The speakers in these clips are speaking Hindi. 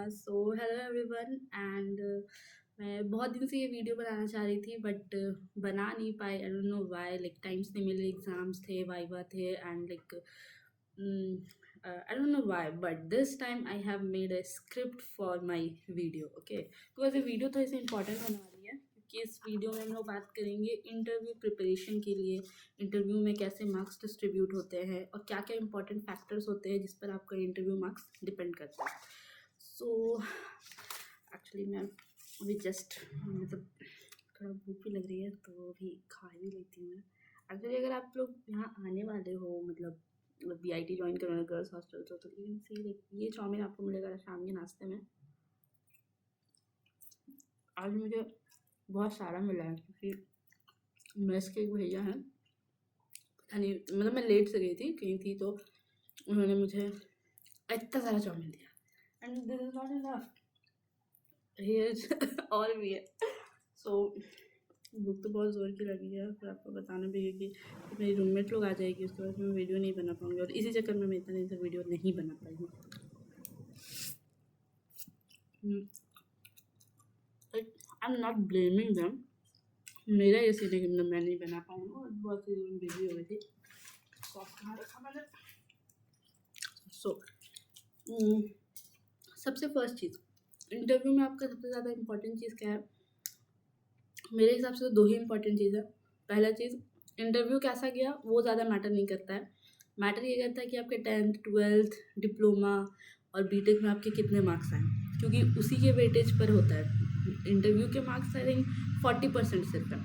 सो हेलो एवरीवन एंड मैं बहुत दिन से ये वीडियो बनाना चाह रही थी बट बना नहीं पाई। I don't know why, like times नहीं मिले, एग्जाम्स थे, वाइवा थे and like I don't know why but this time I have made a script for my video. Okay, because ये वीडियो तो ऐसे इंपॉर्टेंट होने वाली है क्योंकि इस वीडियो में हम लोग बात करेंगे इंटरव्यू प्रिपरेशन के लिए, इंटरव्यू में कैसे मार्क्स डिस्ट्रीब्यूट होते हैं और क्या क्या इंपॉर्टेंट फैक्टर्स होते हैं जिस पर आपका इंटरव्यू मार्क्स डिपेंड करता है। सो एक्चुअली मैं अभी जस्ट मतलब थोड़ा भूख भी लग रही है तो अभी खा ही लेती हूँ मैं। एक्चुअली अगर आप लोग यहाँ आने वाले हो, मतलब BIT ज्वाइन करवाना गर्ल्स हॉस्टल तो यू कैन सी लाइक ये चाउमीन आपको मिलेगा शाम के नाश्ते में। आज मुझे बहुत सारा मिला है क्योंकि मेस के एक भैया हैं, पता नहीं, मतलब मैं लेट से गई थी कहीं थी तो उन्होंने मुझे इतना सारा चाउमीन दिया and this is not enough, here और भी है। सो भूख तो बहुत ज़ोर की लगी है, फिर आपको बताना भी है कि मेरी रूममेट लोग आ जाएगी, उसके बाद मैं वीडियो नहीं बना पाऊँगी और इसी चक्कर में मैं इतना दिन से वीडियो नहीं बना पाई हूँ। I am not blaming them, मेरा ये सीधे कि मैं नहीं बना पाऊँगा और बहुत सी बिजी हो गई थी। सॉस कहाँ रखा मैंने? सो सबसे फर्स्ट चीज़, इंटरव्यू में आपका सबसे ज़्यादा इम्पोर्टेंट चीज़ क्या है? मेरे हिसाब से तो दो ही इम्पोर्टेंट चीज़ है। पहला चीज़, इंटरव्यू कैसा गया वो ज़्यादा मैटर नहीं करता है, मैटर ये करता है कि आपके 10th 12th डिप्लोमा और बीटेक में आपके कितने मार्क्स आए, क्योंकि उसी के वेटेज पर होता है। इंटरव्यू के मार्क्स आई थिंक 40% सिर्फ है,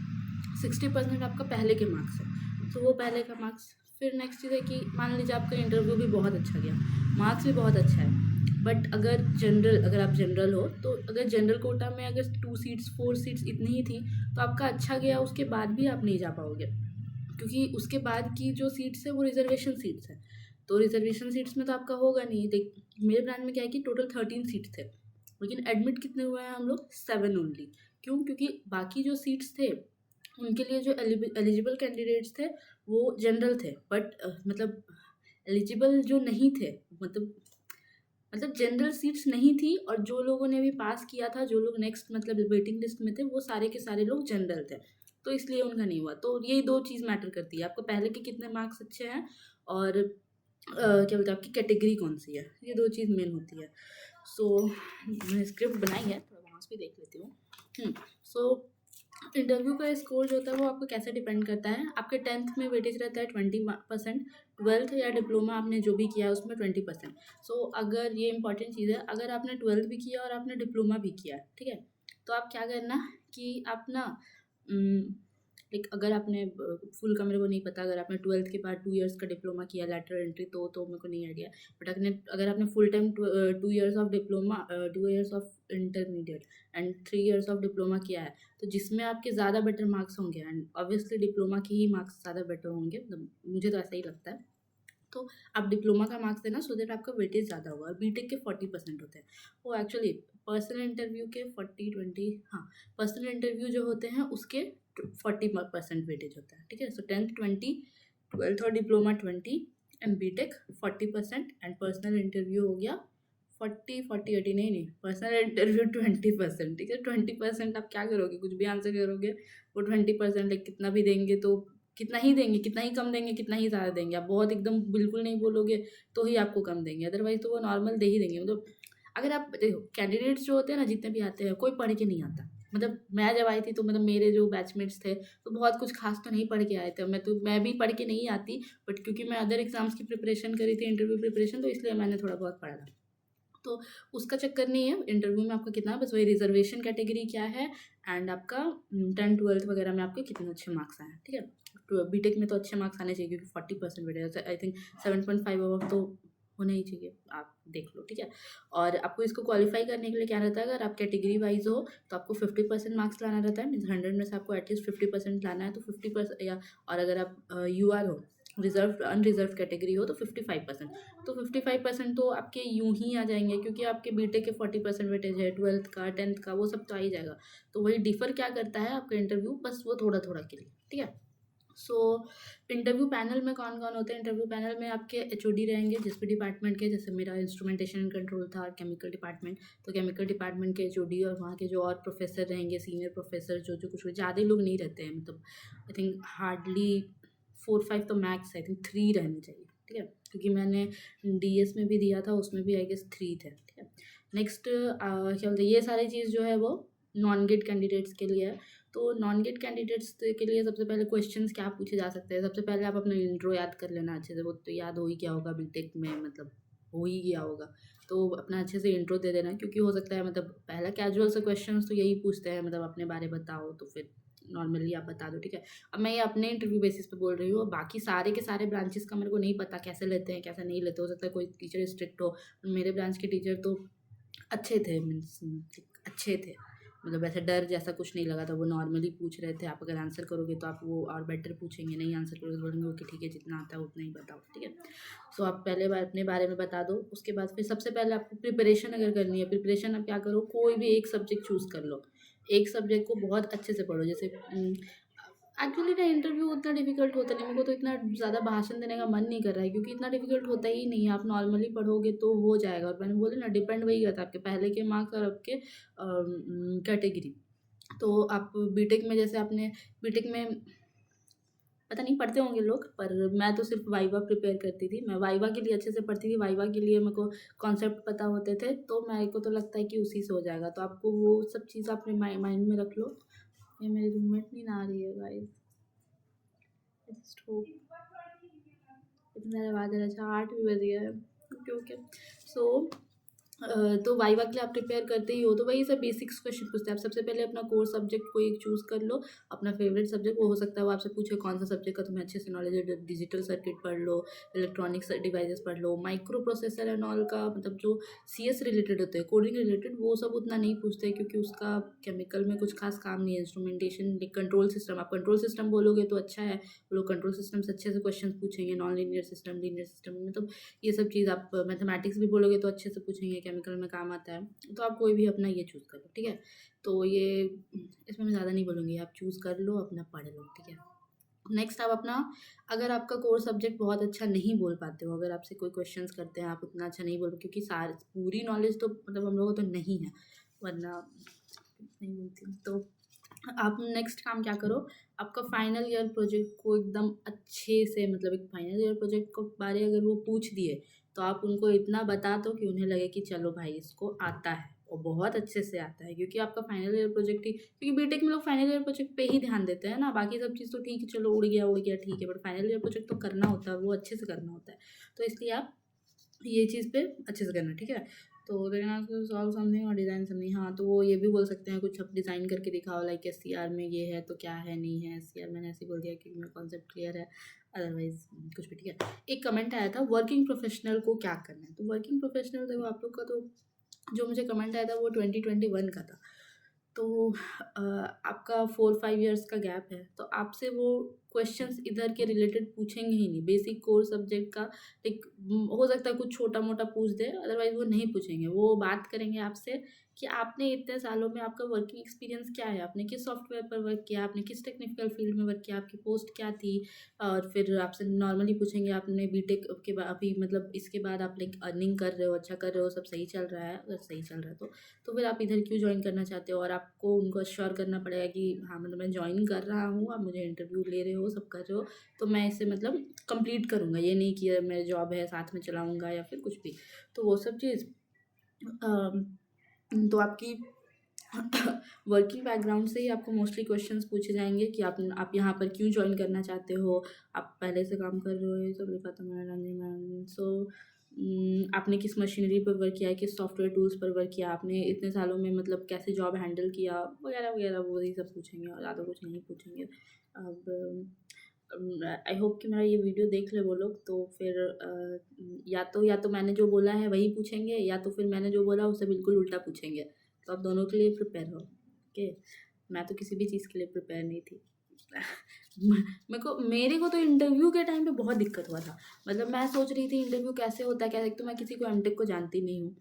60% आपका पहले के मार्क्स है, तो वो पहले का मार्क्स। फिर नेक्स्ट चीज़ है कि मान लीजिए आपका इंटरव्यू भी बहुत अच्छा गया, मार्क्स भी बहुत अच्छा है, बट अगर आप जनरल हो तो अगर जनरल कोटा में अगर 2 सीट्स 4 सीट्स इतनी ही थी तो आपका अच्छा गया, उसके बाद भी आप नहीं जा पाओगे क्योंकि उसके बाद की जो सीट्स है वो रिजर्वेशन सीट्स है। तो रिजर्वेशन सीट्स में तो आपका होगा नहीं। देख, मेरे ब्रांच में क्या है कि टोटल 13 सीट्स थे, लेकिन एडमिट कितने हुए हैं हम लोग? 7 ओनली। क्यों? क्योंकि बाकी जो सीट्स थे उनके लिए जो एलिजिबल कैंडिडेट्स थे वो जनरल थे, बट मतलब एलिजिबल जो नहीं थे, मतलब जनरल सीट्स नहीं थी, और जो लोगों ने भी पास किया था, जो लोग नेक्स्ट मतलब वेटिंग लिस्ट में थे, वो सारे के सारे लोग जनरल थे, तो इसलिए उनका नहीं हुआ। तो यही दो चीज़ मैटर करती है, आपको पहले के कितने मार्क्स अच्छे हैं और क्या बोलते हैं आपकी कैटेगरी कौन सी है, ये दो चीज़ मेन होती है। सो मैंने स्क्रिप्ट बनाई है, थोड़ा वहाँ से भी देख लेती हूँ। सो इंटरव्यू का स्कोर जो होता है वो आपको कैसे डिपेंड करता है? आपके 10th में वेटेज रहता है 20%, 12th या डिप्लोमा आपने जो भी किया है उसमें 20%। सो अगर ये इंपॉर्टेंट चीज़ है, अगर आपने 12th भी किया और आपने डिप्लोमा भी किया, ठीक है, तो आप क्या करना कि आप ना लाइक अगर आपने फुल का मेरे को नहीं पता, अगर आपने 12th के बाद 2 इयर्स का डिप्लोमा किया लैटरल एंट्री तो मेरे को नहीं आइडिया, बट अगर आपने full time 2 years of diploma, 2 years of intermediate and 3 years of diploma किया है, तो जिसमें आपके ज़्यादा बेटर मार्क्स होंगे एंड ऑब्वियसली डिप्लोमा के ही मार्क्स ज़्यादा बेटर होंगे, मतलब मुझे तो ऐसा ही लगता है। तो आप डिप्लोमा का मार्क्स देना सो दैट आपका वेटेज ज़्यादा होगा। और बीटेक के 40% होते हैं, वो एक्चुअली पर्सनल इंटरव्यू के 40-20, हाँ, पर्सनल इंटरव्यू जो होते हैं उसके 40% वेटेज होता है, ठीक है। सो 10th 20, 12th और diploma 20 and BTech 40% and personal interview हो गया 40-80 नहीं, पर्सनल इंटरव्यू 20%, ठीक है। 20% आप क्या करोगे? कुछ भी आंसर करोगे, वो 20% लाइक कितना भी देंगे तो कितना ही देंगे, कितना ही कम देंगे, कितना ही ज़्यादा देंगे। आप बहुत एकदम बिल्कुल नहीं बोलोगे तो ही आपको कम देंगे, अदरवाइज़ तो वो नॉर्मल दे ही देंगे। मतलब अगर आप देखो, कैंडिडेट्स जो होते हैं ना, जितने भी आते हैं, कोई पढ़ के नहीं आता। मतलब मैं जब आई थी तो मतलब मेरे जो बैचमेट्स थे तो बहुत कुछ खास तो नहीं पढ़ के आए थे। मैं भी पढ़ के नहीं आती, बट क्योंकि मैं अदर एग्ज़ाम्स की प्रिपरेशन करी थी, इंटरव्यू प्रिपरेशन, तो इसलिए मैंने थोड़ा बहुत पढ़ा था। तो उसका चक्कर नहीं है इंटरव्यू में आपका कितना, बस वही रिजर्वेशन कैटेगरी क्या है एंड आपका 10 12th वगैरह में आपके कितने अच्छे मार्क्स आए हैं, ठीक है। तो बीटेक में तो अच्छे मार्क्स आने चाहिए क्योंकि 40% वेटेज, आई थिंक 7.5 अबव तो होने ही चाहिए, आप देख लो, ठीक है। और आपको इसको क्वालिफाई करने के लिए क्या रहता है, अगर आप कैटेगरी वाइज हो तो आपको 50% मार्क्स लाना रहता है, मीन्स 100 में से आपको एटलीस्ट 50% लाना है, तो 50% या, और अगर आप यूआर हो, रिजर्व अनरिजर्व कैटेगरी हो तो 55%। तो 55% तो आपके यूं ही आ जाएंगे क्योंकि आपके बीटेक के 40% वेटेज है, 12th का 10th का वो सब तो आ ही जाएगा। तो वही डिफर क्या करता है आपका इंटरव्यू, बस वो थोड़ा थोड़ा के लिए, ठीक है। सो इंटरव्यू पैनल में कौन कौन होते हैं? इंटरव्यू पैनल में आपके एचओडी रहेंगे जिस भी डिपार्टमेंट के, जैसे मेरा इंस्ट्रूमेंटेशन एंड कंट्रोल था केमिकल डिपार्टमेंट, तो केमिकल डिपार्टमेंट के एचओडी और वहाँ के जो और प्रोफेसर रहेंगे, सीनियर प्रोफेसर जो जो कुछ ज़्यादा लोग नहीं रहते हैं, मतलब आई थिंक हार्डली 4-5 तो मैक्स, आई थिंक 3 रहने चाहिए, ठीक है, क्योंकि मैंने डीएस में भी दिया था, उसमें भी आई गेस 3 थे, ठीक है। नेक्स्ट क्या बोलते हैं, ये सारी चीज़ जो है वो नॉन गेट कैंडिडेट्स के लिए है। तो नॉन गेट कैंडिडेट्स के लिए सबसे पहले क्वेश्चंस क्या पूछे जा सकते हैं? सबसे पहले आप अपना इंट्रो याद कर लेना अच्छे से, वो तो याद हो ही गया होगा बीटेक में, मतलब हो ही गया होगा, तो अपना अच्छे से इंट्रो दे देना, क्योंकि हो सकता है मतलब पहला कैजुअल से क्वेश्चंस तो यही पूछते हैं, मतलब अपने बारे बताओ, तो फिर नॉर्मली आप बता दो, ठीक है। अब मैं ये अपने इंटरव्यू बेसिस पे बोल रही हूँ, बाकी सारे के सारे ब्रांचेस का मेरे को नहीं पता कैसे लेते हैं कैसे नहीं लेते, हो सकता है कोई टीचर स्ट्रिक्ट हो। मेरे ब्रांच के टीचर तो अच्छे थे, मीन्स अच्छे थे, मतलब ऐसा डर जैसा कुछ नहीं लगा था, वो नॉर्मली पूछ रहे थे, आप अगर आंसर करोगे तो आप वो और बेटर पूछेंगे, नहीं आंसर करोगे तो बोलेंगे ओके ठीक है जितना आता है उतना ही बताओ, ठीक है। सो आप पहले बार अपने बारे में बता दो, उसके बाद फिर सबसे पहले आपको प्रिपरेशन अगर करनी है, प्रिपरेशन आप क्या करो, कोई भी एक सब्जेक्ट चूज़ कर लो, एक सब्जेक्ट को बहुत अच्छे से पढ़ो। जैसे एक्चुअली ना इंटरव्यू उतना डिफिकल्ट होता नहीं, मेरे को तो इतना ज़्यादा भाषण देने का मन नहीं कर रहा है, क्योंकि इतना डिफिकल्ट होता ही नहीं है, आप नॉर्मली पढ़ोगे तो हो जाएगा। और मैंने बोला ना, डिपेंड वही करता है आपके पहले के मार्क्स और आपके कैटेगरी। तो आप बीटेक में, जैसे आपने बीटेक में पता नहीं पढ़ते होंगे लोग, पर मैं तो सिर्फ वाइवा प्रिपेयर करती थी, मैं वाइवा के लिए अच्छे से पढ़ती थी, वाइवा के लिए मेरे को कॉन्सेप्ट पता होते थे, तो मेरे को तो लगता है कि उसी से हो जाएगा। तो आपको वो सब चीज़ अपने माइंड में रख लो। ये मेरी रूममेट नहीं ना आ रही है गाइस, जस्ट होप। इतना आवाज़ आ रहा है, अच्छा 8 भी बज गया है, ओके ओके। सो तो वाइवा के लिए आप प्रिपेयर करते ही हो, तो वही सब बेसिक्स क्वेश्चन पूछते हैं। आप सबसे पहले अपना कोर सब्जेक्ट कोई एक चूज़ कर लो, अपना फेवरेट सब्जेक्ट, वो हो सकता है वो आपसे पूछे कौन सा सब्जेक्ट का तुम्हें अच्छे से नॉलेज है, डिजिटल सर्किट पढ़ लो, इलेक्ट्रॉनिक्स डिवाइसेस पढ़ लो, माइक्रो प्रोसेसर एंड ऑल का, मतलब जो सीएस रिलेटेड होते हैं, कोडिंग रिलेटेड, वो सब उतना नहीं पूछते हैं, क्योंकि उसका केमिकल में कुछ खास काम नहीं है। इंस्ट्रूमेंटेशन, कंट्रोल सिस्टम, आप कंट्रोल सिस्टम बोलोगे तो अच्छा है, वो लोग कंट्रोल सिस्टम से अच्छे से क्वेश्चन पूछेंगे। Non linear system, linear system में तो ये सब चीज़, आप मैथमेटिक्स भी बोलोगे तो अच्छे से पूछेंगे, केमिकल में काम आता है, तो आप कोई भी अपना ये चूज़ कर लो, ठीक है। तो ये इसमें मैं ज़्यादा नहीं बोलूँगी, आप चूज़ कर लो, अपना पढ़ लो, ठीक है। नेक्स्ट आप अपना, अगर आपका कोर सब्जेक्ट बहुत अच्छा नहीं बोल पाते हो, अगर आपसे कोई क्वेश्चंस करते हैं, आप उतना अच्छा नहीं बोल, क्योंकि सारी पूरी नॉलेज तो मतलब हम लोगों को तो नहीं है, वरना नहीं बोलती हूँ। तो आप नेक्स्ट काम क्या करो, आपका फाइनल ईयर प्रोजेक्ट को एकदम अच्छे से, मतलब एक फाइनल ईयर प्रोजेक्ट को बारे अगर वो पूछ दिए, तो आप उनको इतना बता दो कि उन्हें लगे कि चलो भाई इसको आता है, और बहुत अच्छे से आता है, क्योंकि आपका फाइनल ईयर प्रोजेक्ट ही, क्योंकि बीटेक में लोग फाइनल ईयर प्रोजेक्ट पे ही ध्यान देते हैं ना, बाकी सब चीज़ तो ठीक है, चलो उड़ गया ठीक है, बट फाइनल ईयर प्रोजेक्ट तो करना होता है, वो अच्छे से करना होता है, तो इसलिए आप ये चीज़ पे अच्छे से करना, ठीक है। तो देखना सॉल्व समथिंग और डिज़ाइन समथिंग, हाँ तो वो ये भी बोल सकते हैं कुछ अब डिज़ाइन करके दिखाओ, लाइक एससीआर में ये है तो क्या है, नहीं है एससीआर, मैंने ऐसे ही बोल दिया क्योंकि मेरा कॉन्सेप्ट क्लियर है, अदरवाइज कुछ भी, ठीक है। एक कमेंट आया था, वर्किंग प्रोफेशनल को क्या करना है, तो वर्किंग प्रोफेशनल देखो आप लोग का, तो जो मुझे कमेंट आया था वो 2021 का था, तो आपका 4-5 इयर्स का गैप है, तो आपसे वो क्वेश्चंस इधर के रिलेटेड पूछेंगे ही नहीं, बेसिक कोर सब्जेक्ट का एक हो सकता है कुछ छोटा मोटा पूछ दे, अदरवाइज वो नहीं पूछेंगे, वो बात करेंगे आपसे कि आपने इतने सालों में आपका वर्किंग एक्सपीरियंस क्या है, आपने किस सॉफ्टवेयर पर वर्क किया, आपने किस टेक्निकल फील्ड में वर्क किया, आपकी पोस्ट क्या थी, और फिर आपसे नॉर्मली पूछेंगे आपने बीटेक के बाद अभी, मतलब इसके बाद आप लाइक अर्निंग कर रहे हो, अच्छा कर रहे हो, सब सही चल रहा है, अगर सही चल रहा है तो फिर आप इधर क्यों ज्वाइन करना चाहते हो, और आपको उनको अश्योर करना पड़ेगा कि हाँ मतलब मैं ज्वाइन कर रहा हूँ, आप मुझे इंटरव्यू ले रहे हो, सब कर रहे हो, तो मैं इसे मतलब कंप्लीट करूँगा, ये नहीं कि मेरा जॉब है साथ में चलाऊँगा या फिर कुछ भी, तो वो सब चीज़। तो आपकी वर्किंग बैकग्राउंड से ही आपको मोस्टली क्वेश्चंस पूछे जाएंगे कि आप यहाँ पर क्यों ज्वाइन करना चाहते हो, आप पहले से काम कर रहे हो, ये सब लिखा था मैंने। सो आपने किस मशीनरी पर वर्क किया है, किस सॉफ्टवेयर टूल्स पर वर्क किया आपने इतने सालों में, मतलब कैसे जॉब हैंडल किया, वगैरह वगैरह, वो ही सब पूछेंगे और ज़्यादा कुछ नहीं पूछेंगे। अब आई होप कि मेरा ये वीडियो देख ले वो लोग, तो फिर या तो मैंने जो बोला है वही पूछेंगे, या तो फिर मैंने जो बोला उससे बिल्कुल उल्टा पूछेंगे, तो आप दोनों के लिए प्रिपेयर हो, ओके। मैं तो किसी भी चीज़ के लिए प्रिपेयर नहीं थी। मेरे को तो इंटरव्यू के टाइम पे बहुत दिक्कत हुआ था। मतलब मैं सोच रही थी इंटरव्यू कैसे होता है, क्या। एक तो मैं किसी को एमटेक को जानती नहीं हूँ।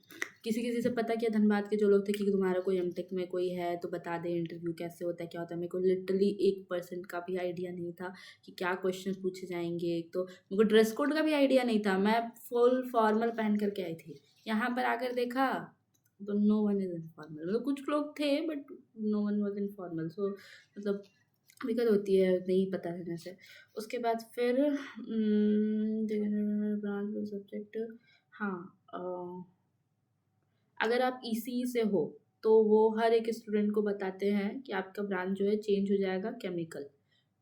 किसी किसी से पता किया, धनबाद के जो लोग थे, कि तुम्हारा कोई एमटेक में कोई है तो बता दे इंटरव्यू कैसे होता है, क्या होता है। मेरे को लिटरली 1% का भी आइडिया नहीं था कि क्या क्वेश्चन पूछे जाएंगे। एक तो मेरे को ड्रेस कोड का भी आइडिया नहीं था। मैं फुल फॉर्मल पहन करके आई थी। यहाँ पर आकर देखा तो नो वन इज़ इनफॉर्मल। मतलब कुछ लोग थे but no one was informal. So मतलब दिक्कत होती है नहीं पता रहने से। उसके बाद फिर ब्रांच सब्जेक्ट, हाँ, अगर आप ईसीई से हो तो वो हर एक स्टूडेंट को बताते हैं कि आपका ब्रांच जो है चेंज हो जाएगा केमिकल।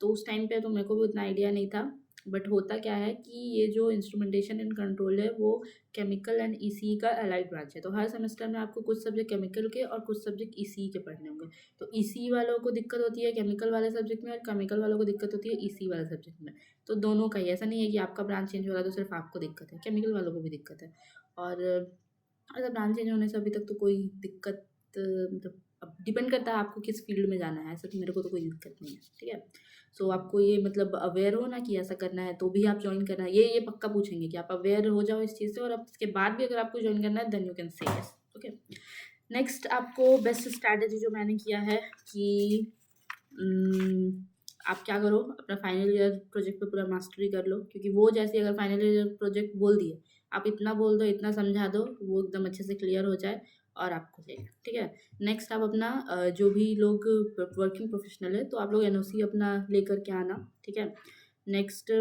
तो उस टाइम पे तो मेरे को भी उतना आइडिया नहीं था। बट होता क्या है कि ये जो इंस्ट्रूमेंटेशन एंड कंट्रोल है वो केमिकल एंड ईसीई का अलाइड ब्रांच है। तो हर सेमेस्टर में आपको कुछ सब्जेक्ट केमिकल के और कुछ सब्जेक्ट ईसीई के पढ़ने होंगे। तो ईसीई वालों को दिक्कत होती है केमिकल वाले सब्जेक्ट में, और केमिकल वालों को दिक्कत होती है ईसीई वाले सब्जेक्ट में। तो दोनों का ही, ऐसा नहीं है कि आपका ब्रांच चेंज होगा तो सिर्फ आपको दिक्कत है, केमिकल वालों को भी दिक्कत है। और मतलब ब्रांच चेंज होने से अभी तक तो कोई दिक्कत, मतलब अब डिपेंड करता है आपको किस फील्ड में जाना है। ऐसा तो मेरे को तो कोई दिक्कत नहीं है, ठीक है। सो आपको ये मतलब अवेयर हो ना कि ऐसा करना है तो भी आप ज्वाइन करना है, ये पक्का पूछेंगे कि आप अवेयर हो जाओ इस चीज़ से, और अब इसके बाद भी अगर आपको ज्वाइन करना है then you can say yes, okay. Next आपको बेस्ट स्ट्रैटेजी जो मैंने किया है कि आप क्या करो, अपना फाइनल ईयर प्रोजेक्ट पे पूरा मास्टरी कर लो। क्योंकि वो जैसे अगर फाइनल ईयर प्रोजेक्ट बोल दिए, आप इतना बोल दो, इतना समझा दो, वो एकदम अच्छे से क्लियर हो जाए और आपको चाहिए, ठीक है। नेक्स्ट आप अपना जो भी लोग वर्किंग प्रोफेशनल है तो आप लोग एनओसी अपना लेकर के आना, ठीक है। नेक्स्ट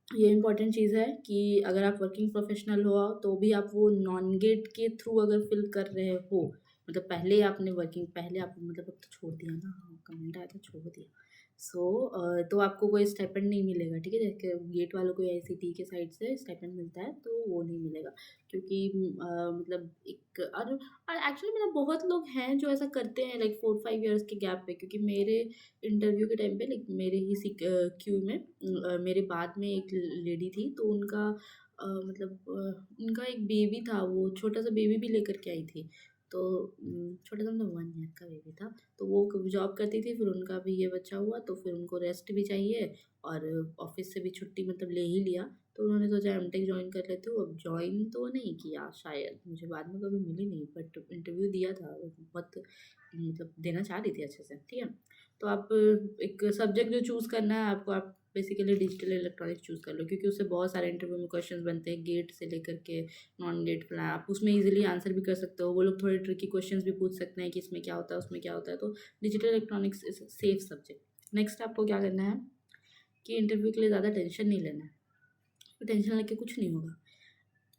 ये इंपॉर्टेंट चीज़ है कि अगर आप वर्किंग प्रोफेशनल हो तो भी आप वो नॉन गेट के थ्रू अगर फिल कर रहे हो, मतलब पहले आपने वर्किंग, पहले आप मतलब अब तो छोड़ दिया ना, हाँ कमेंट आया था छोड़ दिया। सो तो आपको कोई स्टाइपेंड नहीं मिलेगा, ठीक है। जैसे गेट वालों को आईसीटी के साइड से स्टाइपेंड मिलता है तो वो नहीं मिलेगा। क्योंकि मतलब एक और एक्चुअली मतलब बहुत लोग हैं जो ऐसा करते हैं लाइक 4-5 ईयर्स के गैप पे। क्योंकि मेरे इंटरव्यू के टाइम पे लाइक मेरे ही क्यू में मेरे बाद में एक लेडी थी, तो उनका मतलब उनका एक बेबी था, वो छोटा सा बेबी भी लेकर के आई थी। तो छोटा सा मतलब 1 ईयर का बेबी था। तो वो जॉब करती थी, फिर उनका भी ये बच्चा हुआ तो फिर उनको रेस्ट भी चाहिए और ऑफिस से भी छुट्टी मतलब ले ही लिया। तो उन्होंने सोचा एमटेक ज्वाइन कर लेती हूँ। अब ज्वाइन तो नहीं किया शायद, मुझे बाद में कभी मिली नहीं, बट इंटरव्यू दिया था, बहुत मतलब देना चाह रही थी अच्छे से, ठीक है। तो आप एक सब्जेक्ट जो चूज़ करना है आपको, आप बेसिकली डिजिटल इलेक्ट्रॉनिक्स चूज़ कर लो। क्योंकि उससे बहुत सारे इंटरव्यू में क्वेश्चंस बनते हैं, गेट से लेकर के नॉन गेट प्लान। आप उसमें इजीली आंसर भी कर सकते हो। वो लोग थोड़े ट्रिकी क्वेश्चंस भी पूछ सकते हैं कि इसमें क्या होता है, उसमें क्या होता है। तो digital electronics is safe subject. Next आपको क्या करना है कि इंटरव्यू के लिए ज़्यादा टेंशन नहीं लेना है। तो टेंशन लेके कुछ नहीं होगा।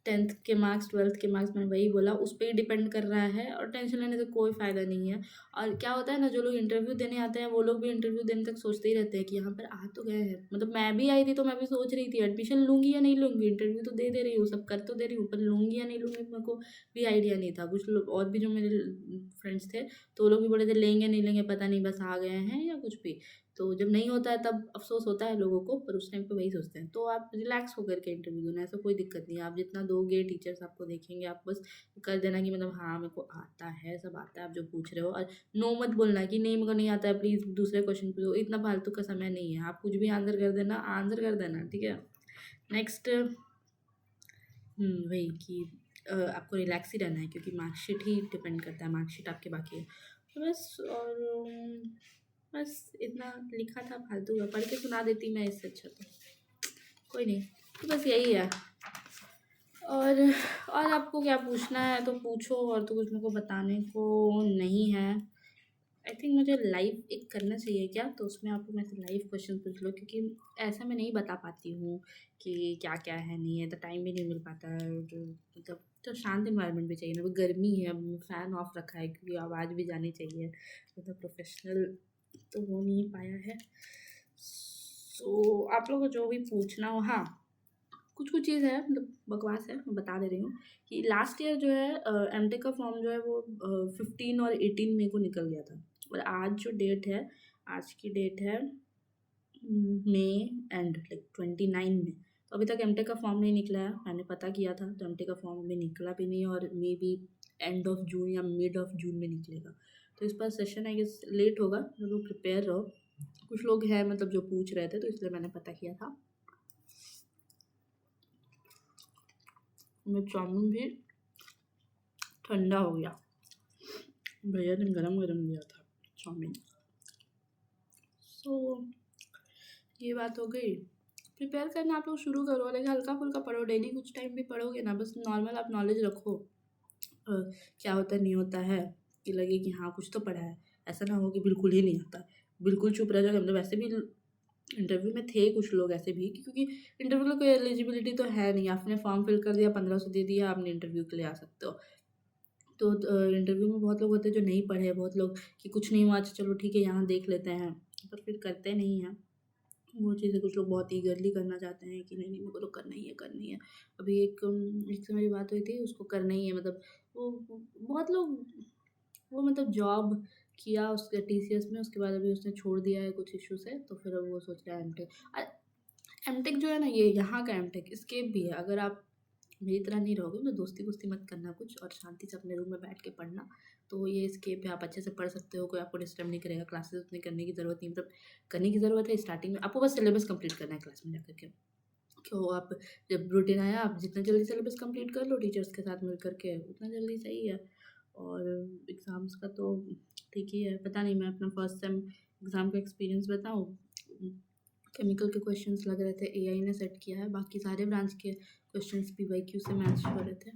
10th के मार्क्स, 12th के मार्क्स, मैंने वही बोला, उस पर ही डिपेंड कर रहा है। और टेंशन लेने से कोई फ़ायदा नहीं है। और क्या होता है ना, जो लोग इंटरव्यू देने आते हैं वो लोग भी इंटरव्यू देने तक सोचते ही रहते हैं कि यहाँ पर आ तो गए हैं। मतलब मैं भी आई थी तो मैं भी सोच रही थी एडमिशन लूँगी या नहीं लूँगी। इंटरव्यू तो दे रही हूँ, सब कर तो दे रही हूँ, पर लूँगी या नहीं लूँगी मेरे को भी आइडिया नहीं था। कुछ लोग और भी जो मेरे फ्रेंड्स थे तो वो लोग भी बोले थे लेंगे नहीं लेंगे पता नहीं, बस आ गए हैं या कुछ भी। तो जब नहीं होता है तब अफ़सोस होता है लोगों को, पर उस टाइम पे वही सोचते हैं। तो आप रिलैक्स होकर के इंटरव्यू देना, ऐसा कोई दिक्कत नहीं है। आप जितना दोगे टीचर्स आपको देखेंगे, आप बस कर देना कि मतलब हाँ मेरे को आता है, सब आता है आप जो पूछ रहे हो। और नो मत बोलना कि नहीं मेरे को नहीं आता है, प्लीज़ दूसरे क्वेश्चन पूछो। इतना फालतू का समय नहीं है, आप कुछ भी आंसर कर देना, आंसर कर देना, ठीक है। नेक्स्ट वही कि आपको रिलैक्स ही रहना है, क्योंकि मार्कशीट ही डिपेंड करता है, मार्कशीट आपके बाकी है। तो बस, और बस इतना लिखा था फालतू का, पढ़ के सुना देती मैं इससे अच्छा तो। कोई नहीं, तो बस यही है। और और आपको क्या पूछना है तो पूछो, और तो कुछ मेरे को बताने को नहीं है। आई थिंक मुझे लाइव एक करना चाहिए क्या, तो उसमें आपको मैं लाइव क्वेश्चन पूछ लो। क्योंकि ऐसा मैं नहीं बता पाती हूँ कि क्या क्या है नहीं है, तो टाइम भी नहीं मिल पाता है। और मतलब तो शांत इन्वायरमेंट भी चाहिए ना, वो गर्मी है, अब फ़ैन ऑफ रखा है क्योंकि आवाज़ भी जानी चाहिए। मतलब प्रोफेशनल तो हो नहीं पाया है। सो आप लोगों को जो भी पूछना हो, हाँ कुछ कुछ चीज़ है मतलब बकवास है, मैं बता दे रही हूँ कि लास्ट ईयर जो है एमटेक का फॉर्म जो है वो 15 और 18 मई को निकल गया था। और आज जो डेट है, आज की डेट है मई एंड लाइक 29 में। तो अभी तक एमटेक का फॉर्म नहीं निकला है। मैंने पता किया था तो एमटेक का फॉर्म अभी निकला भी नहीं, और may be end of June या मिड ऑफ जून में निकलेगा। तो इस पर सेशन आई गेस लेट होगा, तो लोग प्रिपेयर रहो। कुछ लोग हैं मतलब जो पूछ रहे थे, तो इसलिए मैंने पता किया था। मैं चाउमीन भी ठंडा हो गया, भैया ने गरम गरम दिया था चाउमीन। सो ये बात हो गई। प्रिपेयर करना आप लोग शुरू करो, लेकिन हल्का फुल्का पढ़ो, डेली कुछ टाइम भी पढ़ोगे ना, बस नॉर्मल आप नॉलेज रखो। क्या होता है नहीं होता है, कि लगे कि हाँ कुछ तो पढ़ा है, ऐसा ना हो कि बिल्कुल ही नहीं आता, बिल्कुल चुप रह जाओगे। मतलब वैसे भी इंटरव्यू में थे कुछ लोग ऐसे भी, क्योंकि इंटरव्यू में कोई एलिजिबिलिटी तो है नहीं, आपने फॉर्म फिल कर दिया, 1500 दे दिया, आपने इंटरव्यू के लिए आ सकते हो। तो इंटरव्यू में बहुत लोग होते हैं जो नहीं पढ़े, बहुत लोग कि कुछ नहीं हुआ, अच्छा चलो ठीक है यहाँ देख लेते हैं, पर फिर करते नहीं हैं वो चीज़ें। कुछ लोग बहुत ईगरली करना चाहते हैं कि नहीं नहीं मेरे को तो करना ही है, करनी है। अभी एक से मेरी बात हुई थी, उसको करना ही है, मतलब वो बहुत लोग, वो मतलब जॉब किया उसके टीसीएस में, उसके बाद अभी उसने छोड़ दिया है कुछ इशू से, तो फिर अब वो सोच रहा है एमटेक। एमटेक जो है ना, ये यहाँ का एमटेक स्केप भी है। अगर आप मेरी तरह नहीं रहोगे, मतलब दोस्ती वोस्ती मत करना कुछ, और शांति से अपने रूम में बैठ के पढ़ना, तो ये स्केप है, आप अच्छे से पढ़ सकते हो, कोई आपको डिस्टर्ब नहीं करेगा। क्लासेस उतनी करने की ज़रूरत नहीं, मतलब करने की ज़रूरत है स्टार्टिंग में, आपको बस सिलेबस कंप्लीट करना है क्लास में जाकर के। क्यों आप जब रूटीन आया, आप जितना जल्दी सिलेबस कंप्लीट कर लो टीचर्स के साथ मिल करके, उतना जल्दी सही है। और एग्ज़ाम्स का तो ठीक ही है। पता नहीं, मैं अपना फर्स्ट सेम एग्ज़ाम का एक्सपीरियंस बताऊँ, केमिकल के क्वेश्चंस लग रहे थे, एआई ने सेट किया है, बाकी सारे ब्रांच के क्वेश्चंस पीवाईक्यू से मैच हो रहे थे।